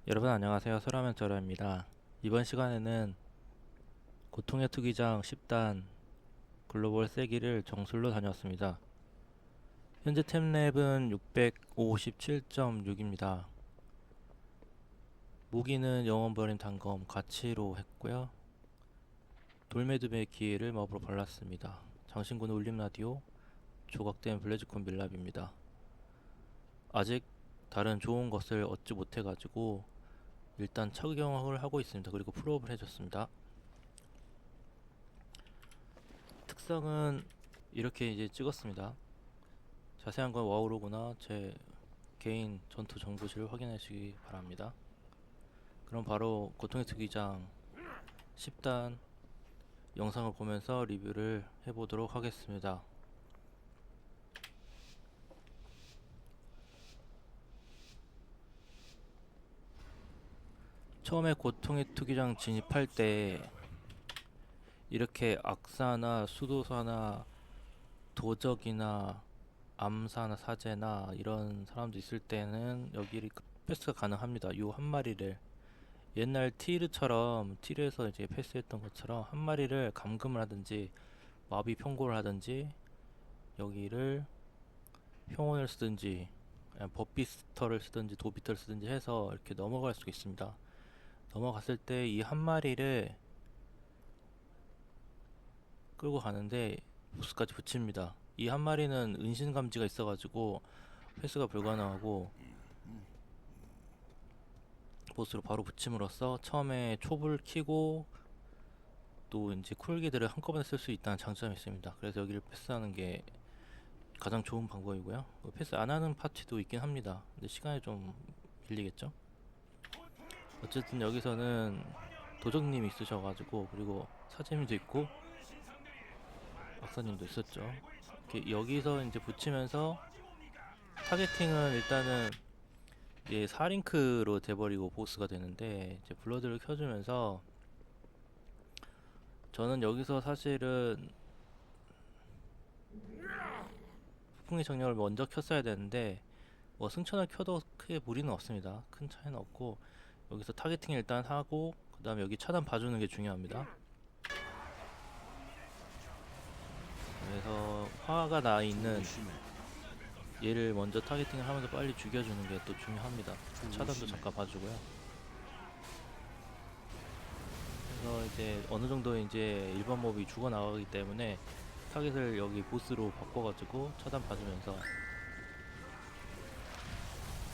여러분 안녕하세요. 설화면쩌라입니다. 이번 시간에는 고통의 투기장 10단 글로벌 세기를 정술로 다녔습니다. 현재 템랩은 657.6입니다. 무기는 영원버림 단검 가치로 했고요. 돌매듭의 기회를 머브로 발랐습니다. 장신구는 울림라디오, 조각된 블레즈콘 밀랍입니다. 아직 다른 좋은 것을 얻지 못해가지고 일단 착용을 하고 있습니다. 그리고 풀업을 해줬습니다. 특성은 이렇게 이제 찍었습니다. 자세한 건 와우로그나 제 개인 전투 정보실을 확인하시기 바랍니다. 그럼 바로 고통의 특기장 10단 영상을 보면서 리뷰를 해보도록 하겠습니다. 처음에 고통의 투기장 진입할 때 이렇게 악사나 수도사나 도적이나 암사나 사제나 이런 사람도 있을 때는 여기를 패스가 가능합니다. 요 한 마리를 옛날 티르처럼 티르에서 이제 패스했던 것처럼 한 마리를 감금을 하든지 마비 평고를 하든지 여기를 평온을 쓰든지 법비스터를 쓰든지 도비터를 쓰든지 해서 이렇게 넘어갈 수 있습니다. 넘어갔을 때 이 한 마리를 끌고 가는데 보스까지 붙입니다. 이 한 마리는 은신 감지가 있어가지고 패스가 불가능하고 보스로 바로 붙임으로써 처음에 촉을 키고 또 이제 쿨기들을 한꺼번에 쓸 수 있다는 장점이 있습니다. 그래서 여기를 패스하는 게 가장 좋은 방법이고요. 패스 안 하는 파티도 있긴 합니다. 근데 시간이 좀 밀리겠죠? 어쨌든 여기서는 도적님이 있으셔가지고 그리고 사제님도 있고 박사님도 있었죠. 이렇게 여기서 이제 붙이면서 타겟팅은 일단은 이제 4링크로 돼버리고 보스가 되는데 이제 블러드를 켜주면서 저는 여기서 사실은 폭풍의 정령을 먼저 켰어야 되는데 뭐 승천을 켜도 크게 무리는 없습니다. 큰 차이는 없고 여기서 타겟팅 일단 하고 그 다음에 여기 차단 봐주는 게 중요합니다. 그래서 화가 나 있는 얘를 먼저 타겟팅을 하면서 빨리 죽여주는 게 또 중요합니다. 차단도 잠깐 봐주고요. 그래서 이제 어느 정도 이제 일반 몹이 죽어 나가기 때문에 타겟을 여기 보스로 바꿔가지고 차단 봐주면서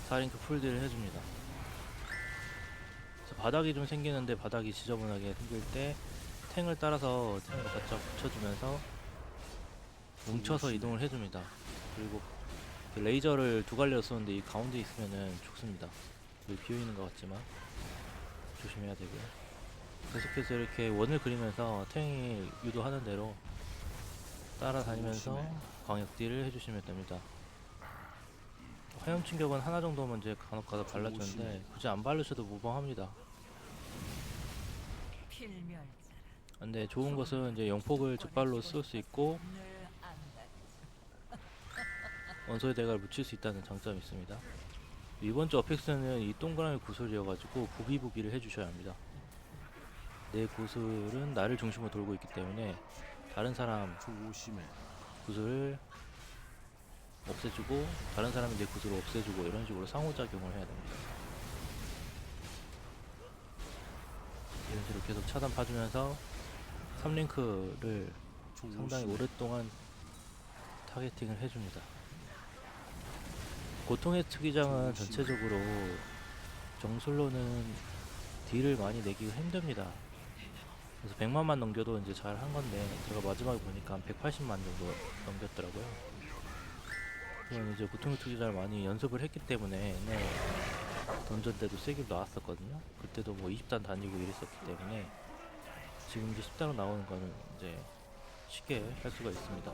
4링크 풀딜을 해줍니다. 그래서 바닥이 좀 생기는데 바닥이 지저분하게 생길 때 탱을 따라서 탱을 바짝 붙여주면서 뭉쳐서 이동을 해줍니다. 그리고 레이저를 두 갈래로 쏘는데 이 가운데 있으면은 죽습니다. 여기 비어있는 것 같지만 조심해야 되고요. 계속해서 이렇게 원을 그리면서 탱이 유도하는 대로 따라다니면서 광역딜을 해주시면 됩니다. 화염 충격은 하나 정도면 이제 간혹가다 발라주는데 굳이 안 바르셔도 무방합니다. 근데 좋은 것은 이제 영폭을 즉발로 쓸 수 있고 원소의 대가를 묻힐 수 있다는 장점이 있습니다. 이번 주 어펙스는 이 동그라미 구슬이어가지고 부비부비를 해주셔야 합니다. 내 구슬은 나를 중심으로 돌고 있기 때문에 다른 사람 구슬을 없애주고 다른 사람이 내 구슬을 없애주고 이런 식으로 상호작용을 해야 됩니다. 이런 식으로 계속 차단 봐주면서 3링크를 상당히 오랫동안 타겟팅을 해줍니다. 고통의 특기장은 전체적으로 정술로는 딜을 많이 내기가 힘듭니다. 그래서 100만만 넘겨도 이제 잘 한 건데 제가 마지막에 보니까 한 180만 정도 넘겼더라고요. 그건 이제 고통의 특기장을 많이 연습을 했기 때문에 옛날 던전 때도 세게 나왔었거든요. 그때도 뭐 20단 다니고 이랬었기 때문에 지금 이제 10단으로 나오는 거는 이제 쉽게 할 수가 있습니다.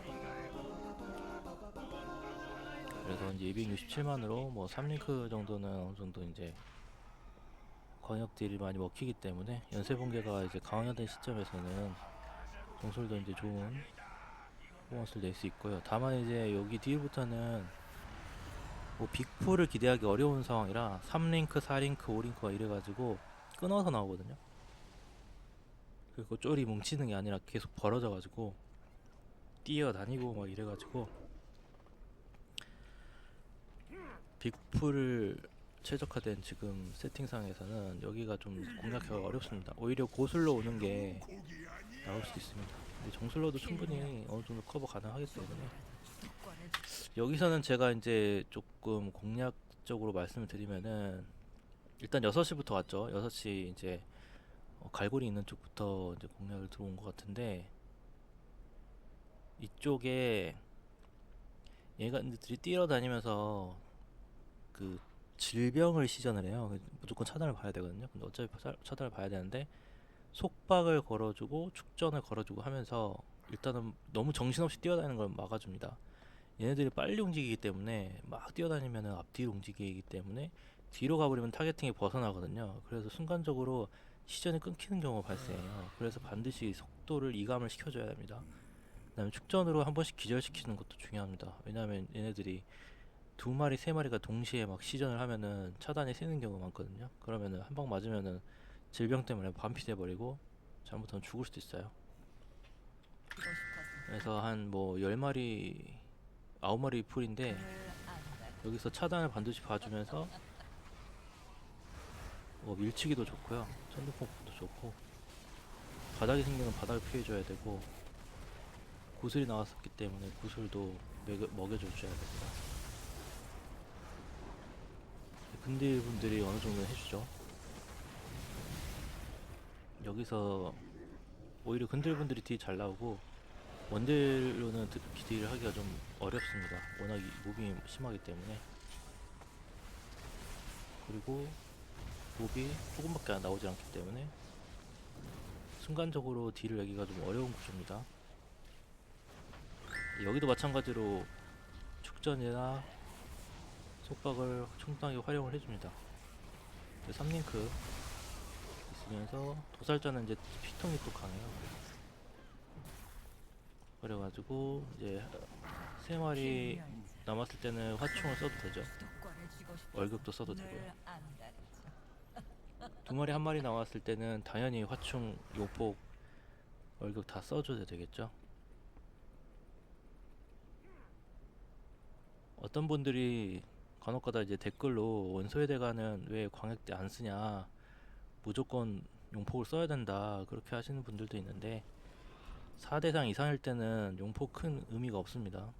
그래서 이제 267만으로 뭐 3링크 정도는 어느 정도 이제 광역딜이 많이 먹히기 때문에 연쇄 번개가 이제 강화된 시점에서는 공솔도 이제 좋은 보너스를 낼 수 있고요. 다만 이제 여기 뒤부터는 뭐 빅풀을 기대하기 어려운 상황이라 3링크, 4링크, 5링크가 이래가지고 끊어서 나오거든요. 그리고 쫄이 뭉치는 게 아니라 계속 벌어져가지고 뛰어다니고 막 이래가지고 빅풀을 최적화된 지금 세팅상에서는 여기가 좀 공략하기가 어렵습니다. 오히려 고술로 오는 게 나올 수도 있습니다. 근데 정술로도 충분히 어느 정도 커버 가능하기 때문에 여기서는 제가 이제 조금 공략적으로 말씀을 드리면은 일단 6시부터 왔죠. 6시 이제 갈고리 있는 쪽부터 이제 공략을 들어온 것 같은데 이쪽에 얘가들이 뛰어다니면서 그 질병을 시전을 해요. 무조건 차단을 봐야 되거든요. 근데 어차피 차단을 봐야 되는데 속박을 걸어주고 축전을 걸어주고 하면서 일단은 너무 정신없이 뛰어다니는 걸 막아줍니다. 얘네들이 빨리 움직이기 때문에 막 뛰어다니면 앞뒤로 움직이기 때문에 뒤로 가버리면 타겟팅이 벗어나거든요. 그래서 순간적으로 시전이 끊기는 경우가 발생해요. 그래서 반드시 속도를 이감을 시켜줘야 됩니다. 그 다음에 축전으로 한 번씩 기절시키는 것도 중요합니다. 왜냐하면 얘네들이 두 마리, 세 마리가 동시에 막 시전을 하면은 차단이 세는 경우가 많거든요. 그러면은 한 방 맞으면은 질병 때문에 반피돼 버리고 잘못하면 죽을 수도 있어요. 그래서 한 뭐 10마리, 9마리 풀인데 여기서 차단을 반드시 봐주면서 뭐 밀치기도 좋고요. 천둥폭도 좋고 바닥이 생기면 바닥을 피해줘야 되고 구슬이 나왔었기 때문에 구슬도 먹여줘야 됩니다. 근딜 분들이 어느 정도 해주죠. 여기서 오히려 근딜 분들이 딜 잘 나오고 원딜로는 딜을 하기가 좀 어렵습니다. 워낙 몹이 심하기 때문에. 그리고 몹이 조금밖에 나오지 않기 때문에 순간적으로 딜을 내기가 좀 어려운 구조입니다. 여기도 마찬가지로 축전이나 속박을 충분하게 활용을 해줍니다. 3링크 있으면서 도살자는 이제 피통이 또 강해요. 그래가지고 이제 3마리 남았을 때는 화충을 써도 되죠. 월급도 써도 되고요. 2마리, 1마리 나왔을 때는 당연히 화충, 용폭, 월급 다 써줘야 되겠죠. 어떤 분들이 간혹가다 이제 댓글로 원소의 대가는 왜 광역 때 안 쓰냐, 무조건 용폭을 써야 된다 그렇게 하시는 분들도 있는데 4대상 이상일 때는 용폭 큰 의미가 없습니다.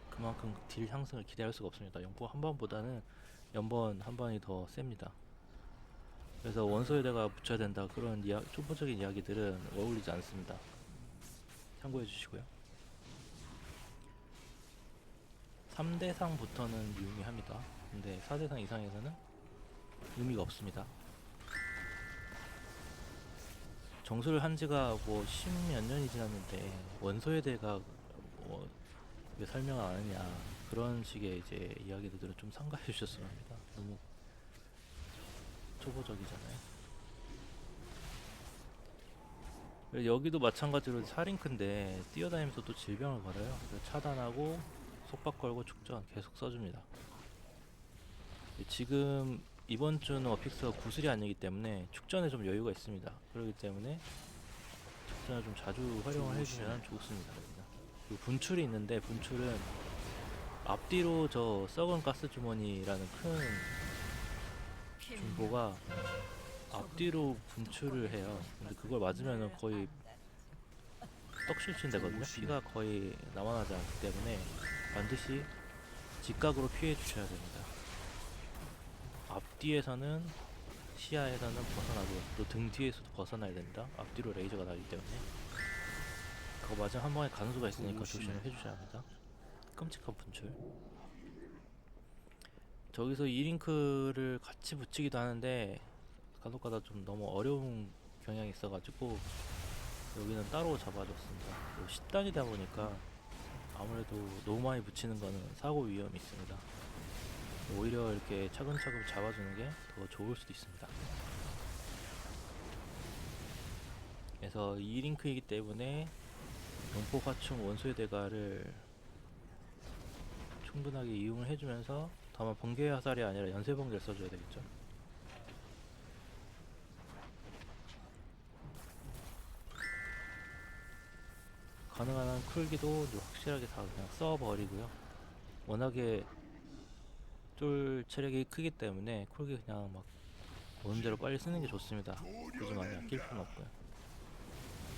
그만큼 딜 향상을 기대할 수가 없습니다. 용폭 한 번보다는 연번 한 번이 더 셉니다. 그래서 원소에다가 붙여야 된다 그런 초보적인 이야기들은 어울리지 않습니다. 참고해 주시고요. 3대상부터는 유의합니다. 근데 4대상 이상에서는 의미가 없습니다. 정수를 한 지가 뭐 10몇 년이 지났는데 원소에 대가 왜 설명을 안 하냐 그런 식의 이제 이야기들은 좀 삼가해 주셨으면 합니다. 너무 초보적이잖아요. 여기도 마찬가지로 4링크인데 뛰어다니면서 또 질병을 걸어요. 차단하고 속박 걸고 축전 계속 써줍니다. 지금 이번 주는 어픽스가 구슬이 아니기 때문에 축전에 좀 여유가 있습니다. 그렇기 때문에 축전을 좀 자주 활용을 해주면 좋습니다. 그리고 분출이 있는데 분출은 앞뒤로 저 썩은 가스 주머니라는 큰 중보가 앞뒤로 분출을 해요. 근데 그걸 맞으면 거의 떡실신 되거든요. 피가 거의 남아나지 않기 때문에 반드시 직각으로 피해 주셔야 됩니다. 앞뒤에서는 시야에서는 벗어나고 또 등 뒤에서도 벗어나야 됩니다. 앞뒤로 레이저가 나기 때문에 그거 맞으면 한 번에 가는 수가 있으니까 조심을 해주셔야 합니다. 끔찍한 분출. 저기서 2링크를 같이 붙이기도 하는데 간혹가다 좀 너무 어려운 경향이 있어가지고 여기는 따로 잡아줬습니다. 10단이다 보니까 아무래도 너무 많이 붙이는 거는 사고 위험이 있습니다. 오히려 이렇게 차근차근 잡아주는 게 더 좋을 수도 있습니다. 그래서 2링크이기 때문에 용폭 화충 원소의 대가를 충분하게 이용을 해주면서 다만 번개 화살이 아니라 연쇄 번개를 써줘야 되겠죠. 가능한 한 쿨기도 이제 확실하게 다 그냥 써버리고요. 워낙에 쫄 체력이 크기 때문에 쿨기 그냥 막 오는 대로 빨리 쓰는 게 좋습니다. 굳이 많이 아낄 필요는 없고요.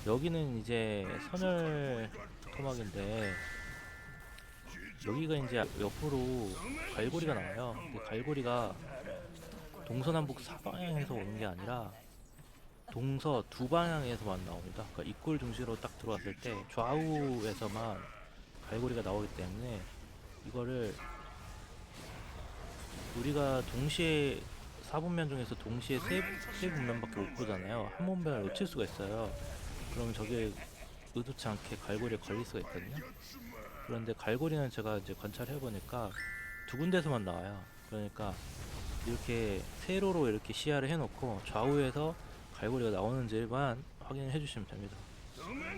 여기는 이제 선열 토막인데 여기가 이제 옆으로 갈고리가 나와요. 근데 갈고리가 동서남북 사방향에서 오는 게 아니라 동서 두 방향에서만 나옵니다. 그러니까 입구를 중심으로 딱 들어왔을 때 좌우에서만 갈고리가 나오기 때문에 이거를 우리가 동시에 4분면 중에서 동시에 세 분면밖에 못 보잖아요. 한 분면을 놓칠 수가 있어요. 그러면 저게 의도치 않게 갈고리에 걸릴 수가 있거든요. 그런데 갈고리는 제가 이제 관찰해 보니까 두 군데서만 나와요. 그러니까 이렇게 세로로 이렇게 시야를 해놓고 좌우에서 갈고리가 나오는지만 확인해 주시면 됩니다.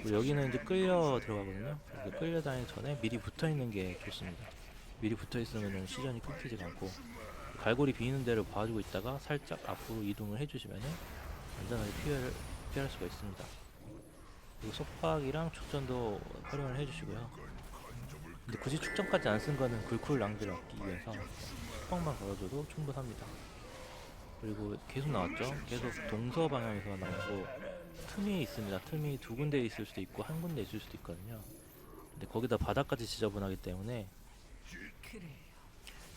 그리고 여기는 이제 끌려 들어가거든요. 끌려다니기 전에 미리 붙어 있는 게 좋습니다. 미리 붙어 있으면 시전이 끊기지가 않고 갈고리 비는 데를 봐주고 있다가 살짝 앞으로 이동을 해주시면 안전하게 피할 수가 있습니다. 그리고 속박이랑 축전도 활용을 해주시고요. 근데 굳이 축전까지 안 쓴 거는 굴쿨 낭비를 아끼기 위해서 속박만 걸어줘도 충분합니다. 그리고 계속 나왔죠. 계속 동서 방향에서 나오고 틈이 있습니다. 틈이 두 군데 있을 수도 있고 한 군데 있을 수도 있거든요. 근데 거기다 바닥까지 지저분하기 때문에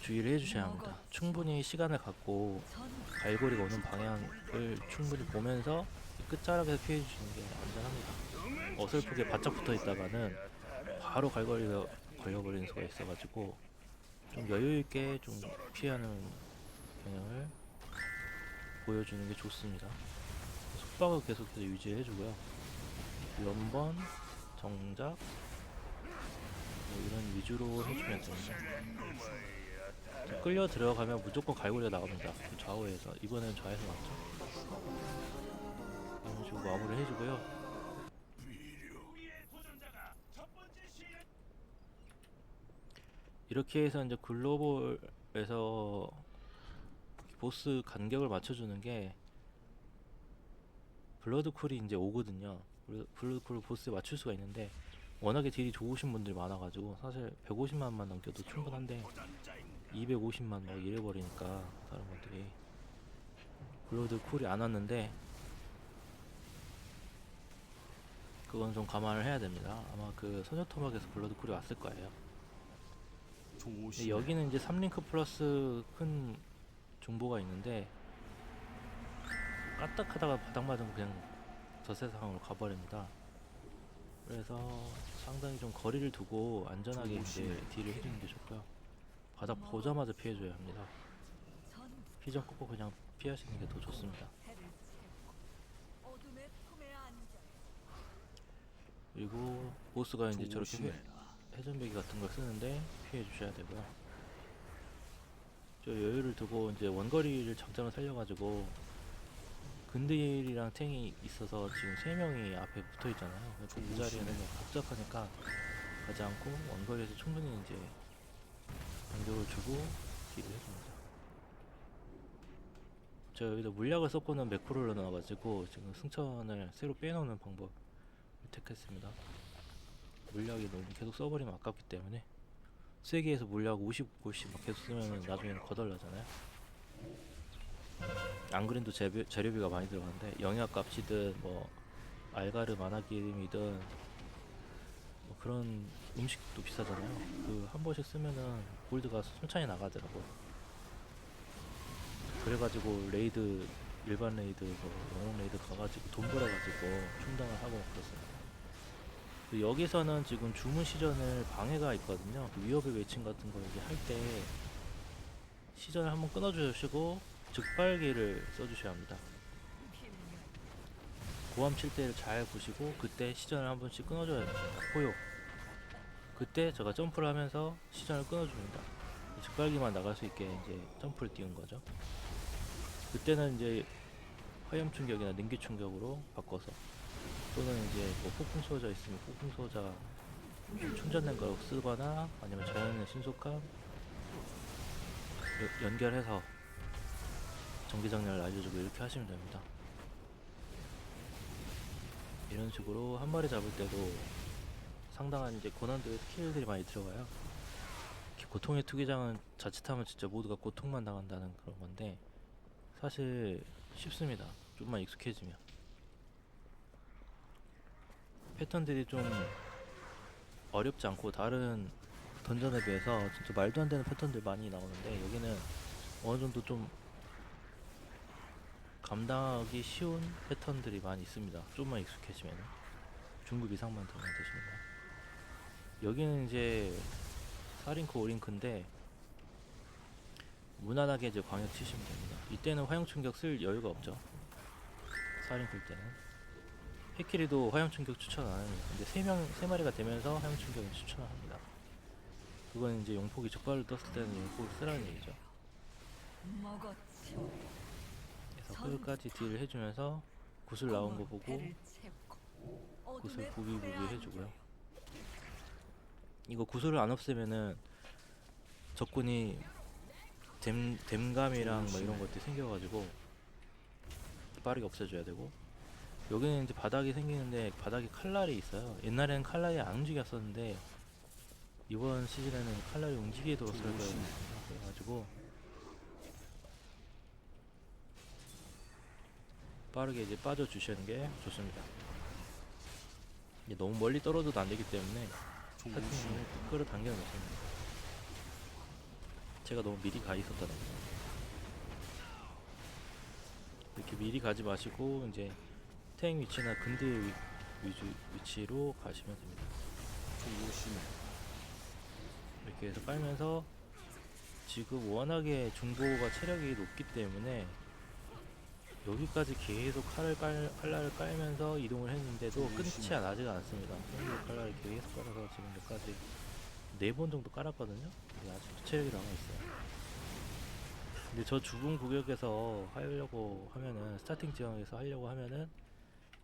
주의를 해주셔야 합니다. 충분히 시간을 갖고 갈고리가 오는 방향을 충분히 보면서 끝자락에서 피해주시는 게 안전합니다. 어설프게 바짝 붙어 있다가는 바로 갈고리가 걸려버리는 수가 있어가지고 좀 여유있게 좀 피하는 경향을 보여주는 게 좋습니다. 속박을 계속해서 유지해주고요. 연번, 정작 뭐 이런 위주로 해주면 됩니다. 끌려 들어가면 무조건 갈고리가 나옵니다. 좌우에서. 이번엔 좌에서 나왔죠. 이런 식으로 마무리를 해주고요. 이렇게 해서 이제 글로벌에서 보스 간격을 맞춰주는 게 블러드쿨이 이제 오거든요. 블러드쿨 보스에 맞출 수가 있는데 워낙에 딜이 좋으신 분들이 많아가지고 사실 150만만 넘겨도 충분한데 250만 막 이래버리니까 다른 분들이 블러드쿨이 안 왔는데 그건 좀 감안을 해야 됩니다. 아마 그 소녀토막에서 블러드쿨이 왔을 거예요. 여기는 이제 3링크 플러스 큰 중보가 있는데 까딱하다가 바닥 맞으면 그냥 저 세상으로 가버립니다. 그래서 상당히 좀 거리를 두고 안전하게 이제 딜을 해주는 게 좋고요. 바닥 보자마자 피해줘야 합니다. 피정 꽂고 그냥 피하시는 게 더 좋습니다. 그리고 보스가 이제 저렇게 회전배기 같은 걸 쓰는데 피해 주셔야 되고요. 저 여유를 두고 이제 원거리를 장점을 살려가지고 근딜이랑 탱이 있어서 지금 3명이 앞에 붙어 있잖아요. 그 자리에는 복잡하니까 가지 않고 원거리에서 충분히 이제 간격을 주고 딜을 해줍니다. 제가 여기다 물약을 썼고는 매크로를 넣어가지고 지금 승천을 새로 빼놓는 방법을 택했습니다. 물약이 너무 계속 써버리면 아깝기 때문에 3개에서 물약 50골씩 막 계속 쓰면 나중에는 거덜나잖아요. 안 그래도 재료비가 많이 들어가는데 영양값이든 뭐 알가르 마나기름이든 뭐 그런 음식도 비싸잖아요. 그 한 번씩 쓰면은 골드가 순찬히 나가더라고. 그래가지고 레이드 일반 레이드 뭐 영웅 레이드 가가지고 돈 벌어가지고 충당을 하고 막 그렇습니다. 여기서는 지금 주문 시전을 방해가 있거든요. 그 위협의 외침 같은 거 이제 할 때 시전을 한번 끊어주시고 즉발기를 써주셔야 합니다. 고함 칠 때를 잘 보시고 그때 시전을 한 번씩 끊어줘야 됩니다. 포효. 그때 제가 점프를 하면서 시전을 끊어줍니다. 즉발기만 나갈 수 있게 이제 점프를 띄운 거죠. 그때는 이제 화염 충격이나 능기 충격으로 바꿔서 또는 이제 뭐 폭풍 소자 있으면 폭풍 소자 충전된 거 쓰거나 아니면 자연의 신속함 연결해서 전기장렬을 알려주고 이렇게 하시면 됩니다. 이런 식으로 한 마리 잡을 때도 상당한 이제 고난도의 스킬들이 많이 들어가요. 고통의 투기장은 자칫하면 진짜 모두가 고통만 당한다는 그런 건데 사실 쉽습니다. 좀만 익숙해지면. 패턴들이 좀 어렵지 않고 다른 던전에 비해서 진짜 말도 안 되는 패턴들 많이 나오는데 여기는 어느 정도 좀 감당하기 쉬운 패턴들이 많이 있습니다. 좀만 익숙해지면 중급 이상만 되면 되십니다. 여기는 이제 4링크 5링크인데 무난하게 이제 광역 치시면 됩니다. 이때는 화염 충격 쓸 여유가 없죠. 4링크일 때는 해키리도 화염 충격 추천 안 합니다. 근데 3마리가 되면서 화염 충격을 추천합니다. 그건 이제 용폭이 적발을 떴을 때는 용폭을 쓰라는 얘기죠. 그래서 끝까지 딜을 해주면서 구슬 나온 거 보고 구슬 부비부비 해주고요. 이거 구슬을 안 없애면은 적군이 댐감이랑 뭐 이런 것들이 생겨가지고 빠르게 없애줘야 되고, 여기는 이제 바닥이 생기는데 바닥에 칼날이 있어요. 옛날에는 칼날이 안 움직였었는데 이번 시즌에는 칼날이 움직이도록 설계가 있습니다. 그래가지고 빠르게 이제 빠져주시는 게 좋습니다. 이제 너무 멀리 떨어져도 안 되기 때문에 사진을 끌어당겨 놓습니다. 제가 너무 미리 가 있었다는 거. 이렇게 미리 가지 마시고 이제 탱 위치나 근대 위치로 가시면 됩니다. 이렇게 해서 깔면서 지금 워낙에 중보가 체력이 높기 때문에 여기까지 계속 칼날을 깔면서 이동을 했는데도 끝이 나지가 않습니다. 칼날을 계속 깔아서 지금 여기까지 4번 정도 깔았거든요. 근데 아직도 체력이 남아있어요. 근데 저 좁은 구역에서 하려고 하면은, 스타팅 지형에서 하려고 하면은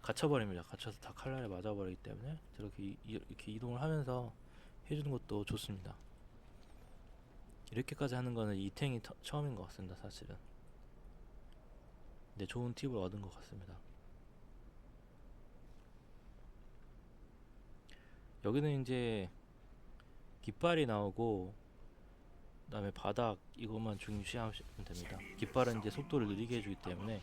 갇혀버립니다. 갇혀서 다 칼날에 맞아버리기 때문에 저렇게 이렇게 이동을 하면서 해주는 것도 좋습니다. 이렇게까지 하는 거는 이 탱이 처음인 것 같습니다, 사실은. 근데 좋은 팁을 얻은 것 같습니다. 여기는 이제 깃발이 나오고 그 다음에 바닥 이것만 중시하시면 됩니다. 깃발은 이제 속도를 느리게 해주기 때문에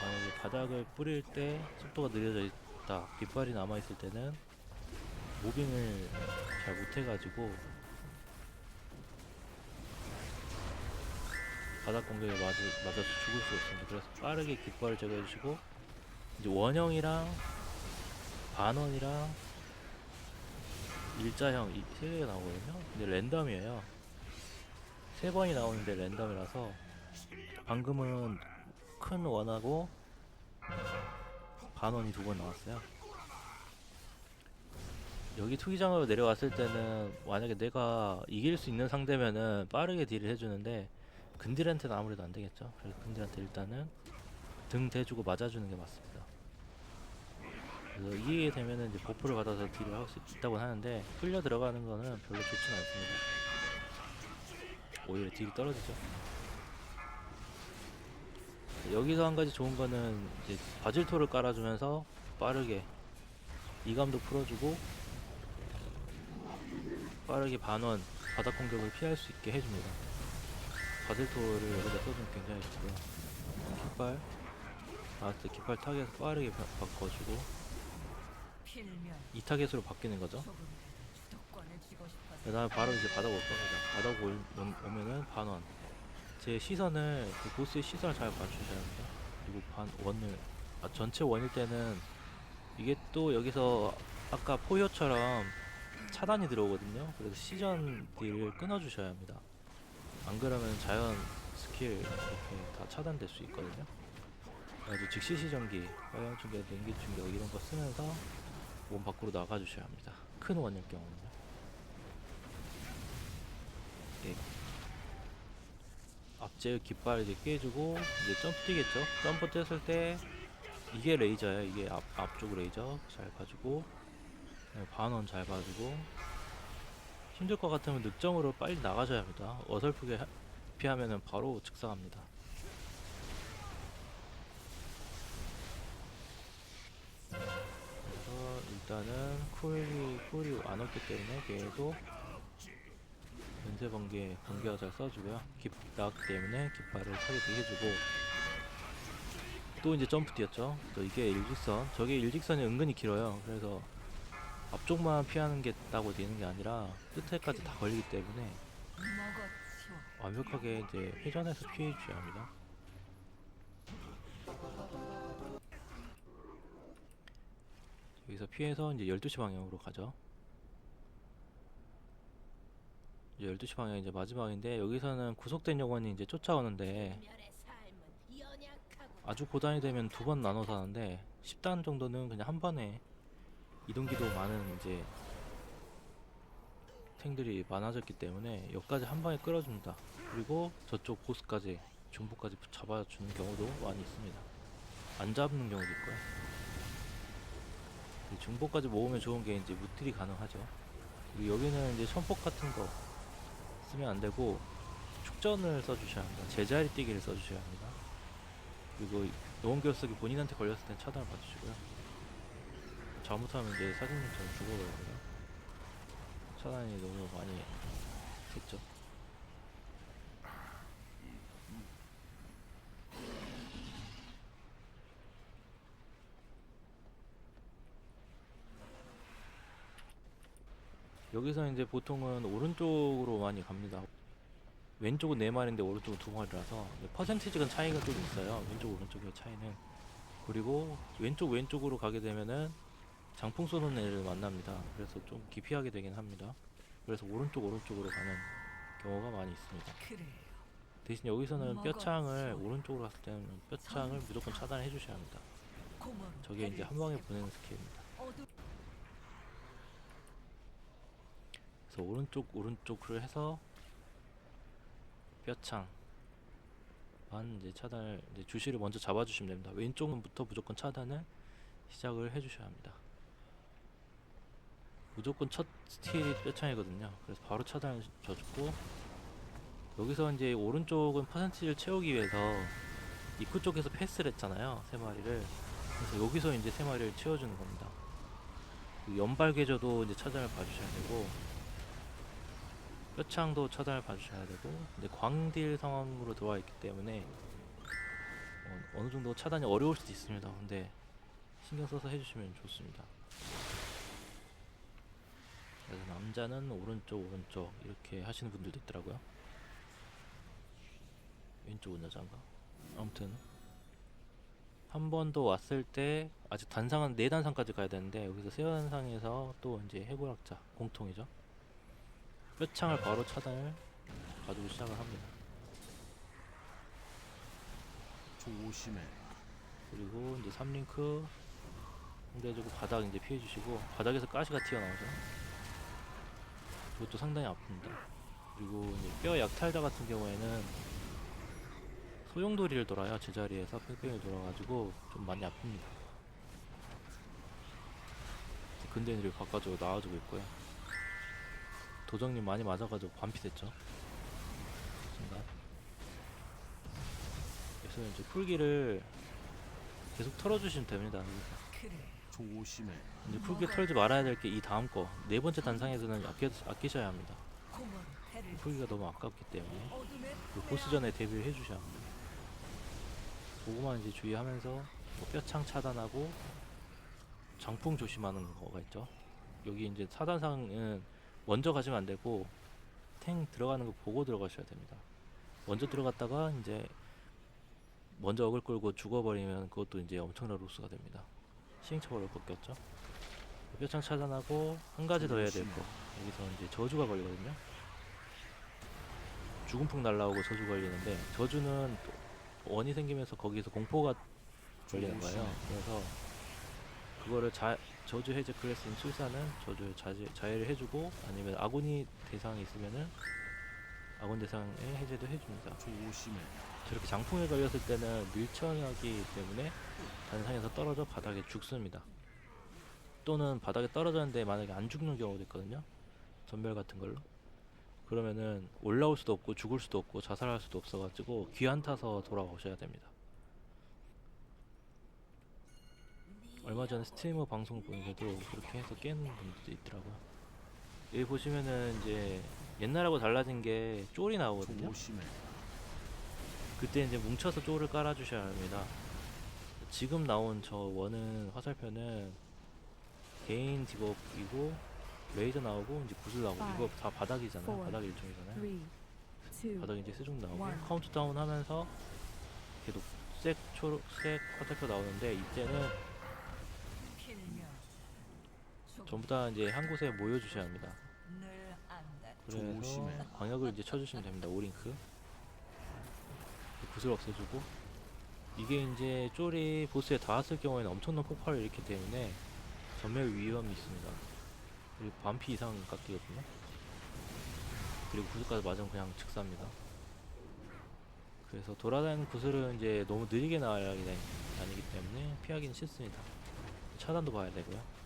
만약에 바닥을 뿌릴 때 속도가 느려져 있다, 깃발이 남아있을 때는 무빙을 잘 못해가지고 바닥 공격에 맞아서 죽을 수 있습니다. 그래서 빠르게 깃발을 제거해주시고, 이제 원형이랑 반원이랑 일자형 이 세 개가 나오거든요. 근데 랜덤이에요. 3번이 나오는데 랜덤이라서 방금은 큰 원하고 반원이 2번 나왔어요. 여기 투기장으로 내려왔을 때는 만약에 내가 이길 수 있는 상대면은 빠르게 딜을 해주는데 근딜한테는 아무래도 안 되겠죠. 그래서 근딜한테 일단은 등 대주고 맞아주는 게 맞습니다. 그래서 이기게 되면은 이제 버프를 받아서 딜을 할 수 있다고 하는데 끌려 들어가는 거는 별로 좋지는 않습니다. 오히려 딜이 떨어지죠. 여기서 한 가지 좋은 거는 이제 바질토를 깔아주면서 빠르게 이감도 풀어주고 빠르게 반원 바닥 공격을 피할 수 있게 해줍니다. 바질토를 여기다 써주면 굉장히 좋고요. 깃발 나왔을 때 깃발 타겟에서 빠르게 바꿔주고 이 타겟으로 바뀌는 거죠. 그 다음에 바로 이제 바닥 올 겁니다. 바닥 오면은 반원. 제 시선을, 그 보스의 시선을 잘 봐주셔야 합니다. 그리고 전체 원일 때는 이게 또 여기서 아까 포효처럼 차단이 들어오거든요. 그래서 시전 딜을 끊어주셔야 합니다. 안 그러면 자연 스킬 이렇게 다 차단될 수 있거든요. 그래서 즉시 시전기, 화염 충격, 냉기 충격 이런 거 쓰면서 몸 밖으로 나가주셔야 합니다. 큰 원일 경우는요. 예. 앞제 깃발 이제 깨주고 이제 점프 뛰겠죠. 점프 뛰었을 때 이게 레이저예요. 이게 앞쪽 레이저 잘 봐주고, 반원 잘 봐주고, 힘들 것 같으면 늑정으로 빨리 나가줘야 합니다. 어설프게 피하면은 바로 즉사합니다. 그래서 일단은 쿨이 안 없기 때문에 계속 연쇄 번개가 잘 써주고요. 깃 나왔기 때문에 깃발을 타겟팅 해주고, 또 이제 점프 뛰었죠. 또 이게 일직선, 저게 일직선이 은근히 길어요. 그래서 앞쪽만 피하는 게 있다고 되는 게 아니라 끝에까지 다 걸리기 때문에 완벽하게 이제 회전해서 피해 주셔야 합니다. 여기서 피해서 이제 12시 방향으로 가죠. 이제 12시 방향 이제 마지막인데, 여기서는 구속된 요원이 이제 쫓아오는데 아주 고단이 되면 두 번 나눠서 하는데, 10단 정도는 그냥 한 번에 이동기도 많은 이제 탱들이 많아졌기 때문에 여기까지 한 방에 끌어줍니다. 그리고 저쪽 보스까지 중보까지 잡아주는 경우도 많이 있습니다. 안 잡는 경우도 있고요. 중보까지 모으면 좋은 게 이제 무틸이 가능하죠. 그리고 여기는 이제 천폭 같은 거 쓰면 안 되고 축전을 써주셔야 합니다. 제자리 뛰기를 써주셔야 합니다. 그리고 노원결석이 본인한테 걸렸을 땐 차단을 받으시고요. 잘못하면 이제 사진님처럼 죽어버려요. 차단이 너무 많이 했죠. 여기서 이제 보통은 오른쪽으로 많이 갑니다. 왼쪽은 4마리인데 오른쪽은 2마리라서 퍼센티지가 차이가 좀 있어요. 왼쪽 오른쪽의 차이는. 그리고 왼쪽으로 가게 되면은 장풍 쏘는 애를 만납니다. 그래서 좀 기피하게 되긴 합니다. 그래서 오른쪽으로 가는 경우가 많이 있습니다. 대신 여기서는 뼈창을 오른쪽으로 갔을 때는 뼈창을 무조건 차단해 주셔야 합니다. 저게 이제 한 방에 보내는 스킬입니다. 그래서 오른쪽으로 해서 뼈창만 이제 차단을, 이제 주시를 먼저 잡아주시면 됩니다. 왼쪽부터 무조건 차단을 시작을 해주셔야 합니다. 무조건 첫 스틸이 뼈창이거든요. 그래서 바로 차단을 줘주고, 여기서 이제 오른쪽은 퍼센티지를 채우기 위해서 입구 쪽에서 패스를 했잖아요. 3마리를. 그래서 여기서 이제 3마리를 채워주는 겁니다. 연발 궤저도 이제 차단을 봐주셔야 되고, 뼈창도 차단을 봐주셔야 되고, 근데 광딜 상황으로 들어와 있기 때문에 어느 정도 차단이 어려울 수도 있습니다. 근데 신경 써서 해주시면 좋습니다. 그래서 남자는 오른쪽 이렇게 하시는 분들도 있더라고요. 왼쪽은 여자인가? 아무튼 한 번 더 왔을 때 아직 단상은 4단상까지 가야 되는데, 여기서 3단상에서 또 이제 해골학자 공통이죠. 뼈창을 바로 차단을 가지고 시작을 합니다. 조심해. 그리고 이제 3링크 상대해주고 바닥 이제 피해주시고, 바닥에서 가시가 튀어나오죠. 그것도 상당히 아픕니다. 그리고 이제 뼈 약탈자 같은 경우에는 소용돌이를 돌아요. 제자리에서 뺑뺑이 돌아가지고 좀 많이 아픕니다. 근대인들이 바꿔주고 나와주고 있고요. 도정님 많이 맞아가지고 반피됐죠. 순간. 그래서 이제 풀기를 계속 털어주시면 됩니다. 조심해. 이제 풀기 털지 말아야 될 게 이 다음 거, 4번째 단상에서는 아끼셔야 합니다. 풀기가 너무 아깝기 때문에 그 보스전에 대비를 해주셔야 합니다. 그거만 이제 주의하면서 뭐 뼈창 차단하고 장풍 조심하는 거가 있죠. 여기 이제 사단상은 먼저 가시면 안 되고 탱 들어가는 거 보고 들어가셔야 됩니다. 먼저 들어갔다가 이제 먼저 어글 끌고 죽어버리면 그것도 이제 엄청난 로스가 됩니다. 시행착오를 꺾였죠. 뼈창 차단하고 한 가지 더 해야 될 거, 여기서 이제 저주가 걸리거든요. 죽음풍 날라오고 저주 걸리는데, 저주는 원이 생기면서 거기서 공포가 걸리는 거예요. 그래서 그거를 저주 해제 클래스인 술사는 저주 자해를 해주고, 아니면 아고니 대상이 있으면은 아군 대상의 해제도 해줍니다. 조심해. 저렇게 장풍에 걸렸을 때는 밀쳐하기 때문에 단상에서 떨어져 바닥에 죽습니다. 또는 바닥에 떨어졌는데 만약에 안 죽는 경우도 있거든요. 전멸 같은 걸로. 그러면은 올라올 수도 없고 죽을 수도 없고 자살할 수도 없어가지고 귀환 타서 돌아오셔야 됩니다. 얼마 전에 스트리머 방송 보는데도 그렇게 해서 깨는 분들도 있더라고요. 여기 보시면은 이제 옛날하고 달라진 게 쫄이 나오거든요. 조심해. 그때 이제 뭉쳐서 쫄을 깔아주셔야 합니다. 지금 나온 저 원은 화살표는 개인 직업이고 레이저 나오고 이제 구슬 나오고 이거 다 바닥이잖아요. 바닥 일종이잖아요. 바닥 이제 세종 나오고 카운트다운 하면서 이렇게 녹색, 초록색 화살표 나오는데 이때는 전부 다 이제 한 곳에 모여주셔야 합니다. 그래서 조심해. 광역을 이제 쳐주시면 됩니다. 오링크 구슬 없애주고 이게 이제 쫄이 보스에 닿았을 경우에는 엄청난 폭발을 일으키기 때문에 전멸 위험이 있습니다. 그리고 반피 이상 깎이거든요. 그리고 구슬까지 맞으면 그냥 즉사입니다. 그래서 돌아다니는 구슬은 이제 너무 느리게 나와야 다니기 때문에 피하기는 싫습니다. 차단도 봐야 되고요.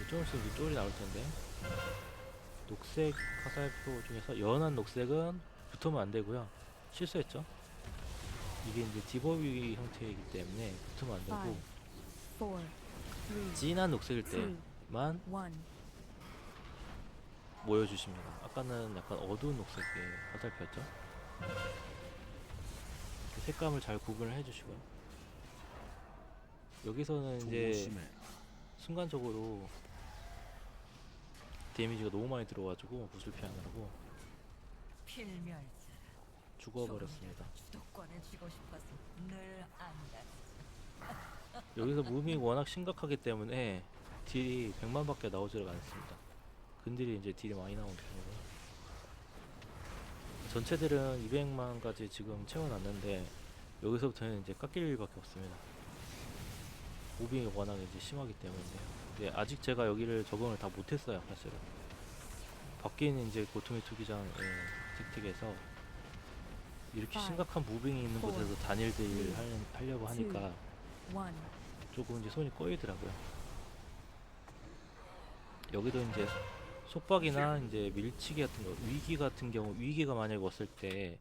좀 있으면 이제 쫄이 나올 텐데 녹색 화살표 중에서 연한 녹색은 붙으면 안 되고요. 실수했죠? 이게 이제 디버비 형태이기 때문에 붙으면 안 되고 진한 녹색일 때만 모여주십니다. 아까는 약간 어두운 녹색의 화살표였죠? 색감을 잘 구분을 해주시고요. 여기서는 이제 조심해. 순간적으로 데미지가 너무 많이 들어가지고 구슬 피하느라고 죽어버렸습니다. 여기서 무빙이 워낙 심각하기 때문에 딜이 100만 밖에 나오지를 않습니다. 근딜이 이제 딜이 많이 나오는 편이고요. 전체들은 200만까지 지금 채워놨는데 여기서부터는 이제 깎일 일밖에 없습니다. 무빙이 워낙 이제 심하기 때문에요. 근데 아직 제가 여기를 적응을 다 못했어요. 사실은 바뀌는 이제 고통의 투기장의 택틱에서 이렇게 심각한 무빙이 있는 곳에서 단일 딜을 하려고 하니까 조금 이제 손이 꼬이더라고요. 여기도 이제 속박이나 이제 밀치기 같은 거, 위기 같은 경우, 위기가 만약에 왔을 때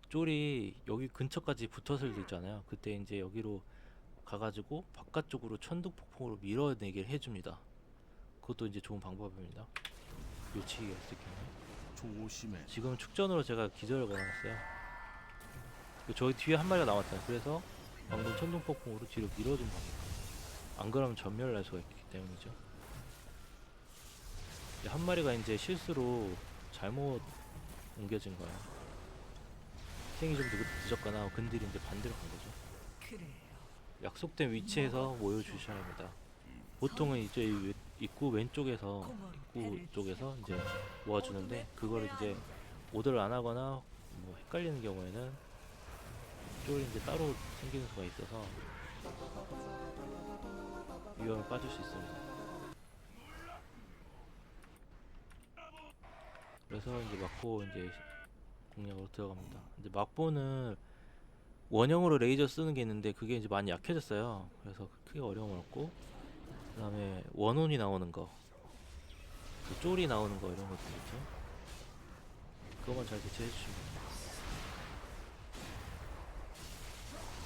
쫄이 여기 근처까지 붙었을 때 있잖아요. 그때 이제 여기로 가가지고 바깥쪽으로 천둥폭풍으로 밀어내게 해줍니다. 그것도 이제 좋은 방법입니다. 밀치기가 있을 경우에. 조심해. 지금 축전으로 제가 기절을 걸어놨어요. 저기 뒤에 한 마리가 남았잖아요. 그래서 방금 천둥폭풍으로 뒤로 밀어준 겁니다. 안 그러면 전멸을 할 수가 있기 때문이죠. 한 마리가 이제 실수로 잘못 옮겨진 거예요. 탱이 좀 늦었거나 근딜이 이제 반대로 간 거죠. 약속된 위치에서 모여주셔야 합니다. 보통은 이제 입구 왼쪽에서 입구 쪽에서 이제 모아주는데 그걸 이제 오더를 안 하거나 뭐 헷갈리는 경우에는 쫄이 이제 따로 생기는 수가 있어서 위험에 빠질 수 있습니다. 그래서 이제 막보 이제 공략으로 들어갑니다. 이제 막보는 원형으로 레이저 쓰는 게 있는데 그게 이제 많이 약해졌어요. 그래서 크게 어려움은 없고 그 다음에 원혼이 나오는 거, 그 쫄이 나오는 거 이런 것들 있죠. 그것만 잘 대처해 주시면 됩니다.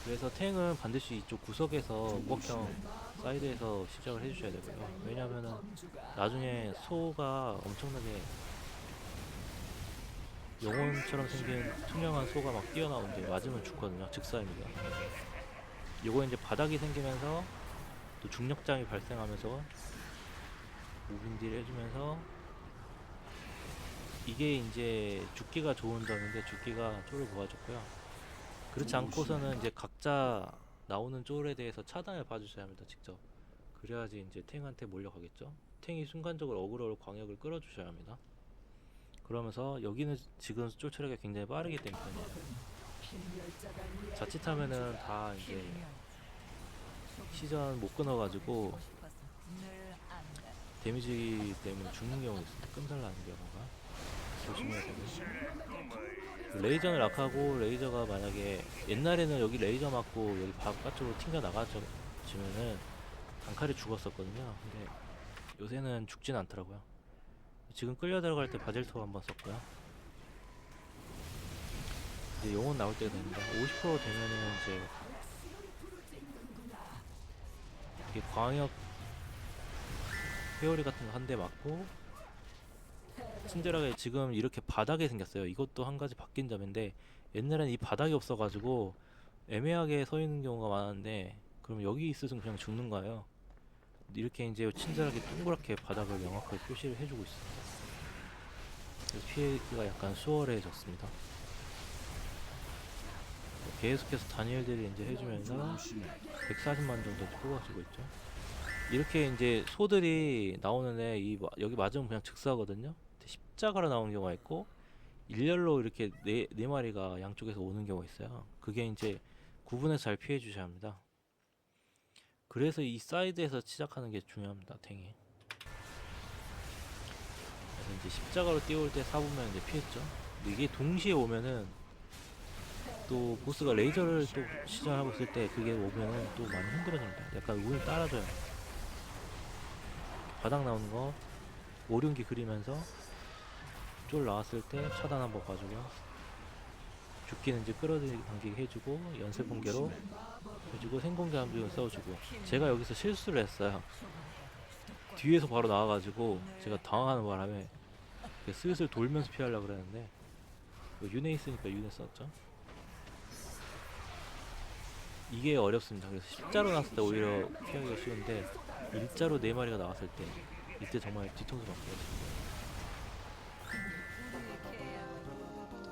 그래서 탱은 반드시 이쪽 구석에서 우걱형 사이드에서 시작을 해주셔야 되고요. 왜냐면은 나중에 소가 엄청나게 영혼처럼 생긴 투명한 소가 막 뛰어나오는데 맞으면 죽거든요. 즉사입니다. 요거 이제 바닥이 생기면서 또 중력장이 발생하면서 무빙 딜 해주면서 이게 이제 죽기가 좋은 점인데 죽기가 쫄을 모아줬고요. 그렇지 않고서는 이제 각자 나오는 쫄에 대해서 차단을 봐주셔야 합니다. 직접. 그래야지 이제 탱한테 몰려가겠죠. 탱이 순간적으로 어그로를 광역을 끌어주셔야 합니다. 그러면서 여기는 지금 쫄 처리가 굉장히 빠르기 때문에 자칫하면은 다 이제 시전 못 끊어가지고 데미지 때문에 죽는 경우가 있습니다. 끔살나는 경우가. 조심해야 되고 레이저는 락하고 레이저가 만약에 옛날에는 여기 레이저 맞고 여기 바깥쪽으로 튕겨 나가지면은 단칼에 죽었었거든요. 근데 요새는 죽진 않더라고요. 지금 끌려 들어갈 때 바젤토 한번 썼고요. 이제 영혼 나올 때가 됩니다. 50% 되면은 이제 이게 광역 회오리 같은 거 한 대 맞고, 친절하게 지금 이렇게 바닥에 생겼어요. 이것도 한 가지 바뀐 점인데, 옛날에는 이 바닥이 없어가지고 애매하게 서 있는 경우가 많았는데, 그럼 여기 있으면 그냥 죽는 거예요. 이렇게 이제 친절하게 동그랗게 바닥을 명확하게 표시를 해주고 있습니다. 그래서 피해가 약간 수월해졌습니다. 계속해서 다니엘들이 이제 해주면서 조심해. 140만 정도 뽑아주고 있죠. 이렇게 이제 소들이 나오는데 여기 맞으면 그냥 즉사거든요. 십자가로 나오는 경우가 있고, 일렬로 이렇게 네 마리가 양쪽에서 오는 경우가 있어요. 그게 이제 구분해서 잘 피해 주셔야 합니다. 그래서 이 사이드에서 시작하는 게 중요합니다. 탱이. 그래서 이제 십자가로 띄울 때 사보면 이제 피했죠. 근데 이게 동시에 오면은 또 보스가 레이저를 또 시전하고 있을 때 그게 오면은 또 많이 힘들어집니다. 약간 운을 따라줘요. 바닥 나오는 거 오륜기 그리면서 쫄 나왔을 때 차단 한번 봐주고, 죽기는 이제 끌어당기게 해주고, 연쇄 공개로 해주고, 생공개 한 번 써주고. 제가 여기서 실수를 했어요. 뒤에서 바로 나와가지고 제가 당황하는 바람에 슬슬 돌면서 피하려고 그랬는데, 윤회 있으니까 윤회 썼죠. 이게 어렵습니다. 그래서 십자로 나왔을 때 오히려 피하기가 쉬운데, 일자로 네 마리가 나왔을 때 이때 정말 뒤통수 맞거든요.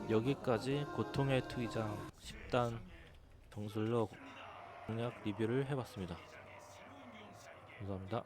여기까지 고통의 투기장 10단 정술로 공략 리뷰를 해봤습니다. 감사합니다.